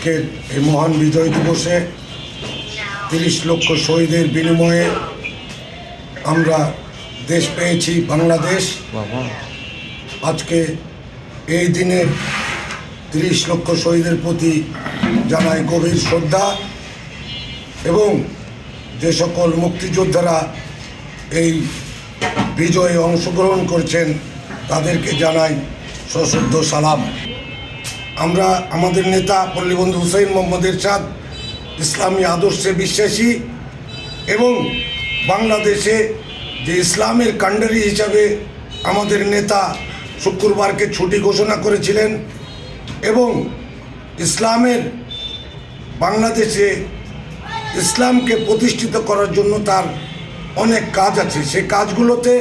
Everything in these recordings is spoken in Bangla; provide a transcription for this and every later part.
আজকের এই মহান বিজয় দিবসে ৩০ লক্ষ শহীদের বিনিময়ে আমরা দেশ পেয়েছি বাংলাদেশ। আজকে এই দিনে ৩০ লক্ষ শহীদের প্রতি জানাই গভীর শ্রদ্ধা এবং যে সকল মুক্তিযোদ্ধারা এই বিজয়ে অংশগ্রহণ করছেন তাদেরকে জানাই সশ্রদ্ধ সালাম। আমরা আমাদের নেতা পল্লীবন্ধু হুসাইন মোহাম্মদ এরশাদ ইসলামী আদর্শে বিশ্বাসী এবং বাংলাদেশে যে ইসলামের কাণ্ডারি হিসাবে আমাদের নেতা শুক্রবারকে ছুটি ঘোষণা করেছিলেন এবং ইসলামের বাংলাদেশে ইসলামকে প্রতিষ্ঠিত করার জন্য তার অনেক কাজ আছে। সেই কাজগুলোতে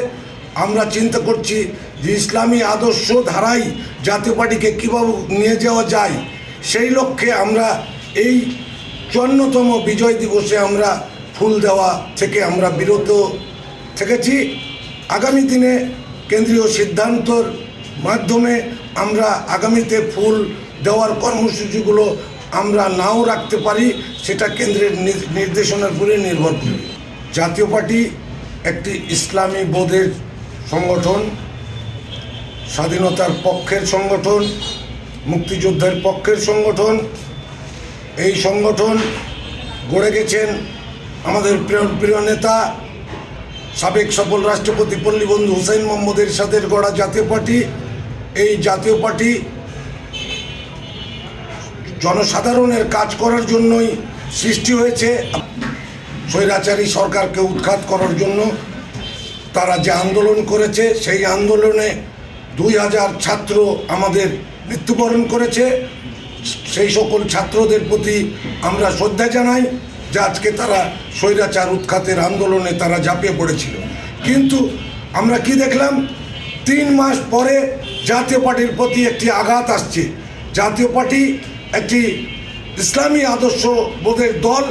আমরা চিন্তা করছি যে ইসলামী আদর্শ ধারাই জাতীয় পার্টিকে কীভাবে নিয়ে যাওয়া যায়, সেই লক্ষ্যে আমরা এই ৫৪তম বিজয় দিবসে আমরা ফুল দেওয়া থেকে আমরা বিরত থেকেছি। আগামী দিনে কেন্দ্রীয় সিদ্ধান্তর মাধ্যমে আমরা আগামীতে ফুল দেওয়ার কর্মসূচিগুলো আমরা নাও রাখতে পারি, সেটা কেন্দ্রের নির্দেশনার উপরে নির্ভর করে। জাতীয় পার্টি একটি ইসলামী বোধের সংগঠন, স্বাধীনতার পক্ষের সংগঠন, মুক্তিযোদ্ধার পক্ষের সংগঠন। এই সংগঠন গড়ে গেছেন আমাদের প্রিয় নেতা সাবেক সফল রাষ্ট্রপতি পল্লীবন্ধু হুসাইন মোহাম্মদ এরশাদের গড়া জাতীয় পার্টি। এই জাতীয় পার্টি জনসাধারণের কাজ করার জন্যই সৃষ্টি হয়েছে। স্বৈরাচারী সরকারকে উৎখাত করার জন্য তারা যে আন্দোলন করেছে, সেই আন্দোলনে ২০০০ ছাত্র আমাদের মৃত্যুবরণ করেছে। সেই সকল ছাত্রদের প্রতি আমরা শ্রদ্ধা জানাই যে আজকে তারা স্বৈরাচার উৎখাতের আন্দোলনে তারা ঝাঁপিয়ে পড়েছিল। কিন্তু আমরা কি দেখলাম, ৩ মাস পরে জাতীয় পার্টির প্রতি একটি আঘাত আসছে। জাতীয় পার্টি একটি ইসলামী আদর্শ বোধের দল,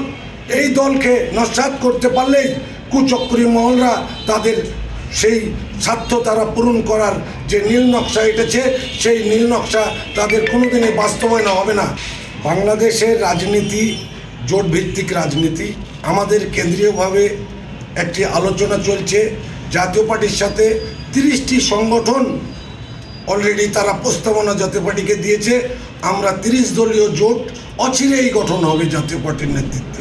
এই দলকে নস্যাৎ করতে পারলেই কুচক্রী মহলরা তাদের সেই স্বার্থ তারা পূরণ করার যে নীল নকশা এঁটেছে, সেই নীল নকশা তাদের কোনোদিনই বাস্তবায়ন হবে না। বাংলাদেশের রাজনীতি জোটভিত্তিক রাজনীতি। আমাদের কেন্দ্রীয়ভাবে একটি আলোচনা চলছে জাতীয় পার্টির সাথে। ৩০টি সংগঠন অলরেডি তারা প্রস্তাবনা জাতীয় পার্টিকে দিয়েছে। আমরা ৩০ দলীয় জোট অচিরেই গঠন হবে জাতীয় পার্টির নেতৃত্বে।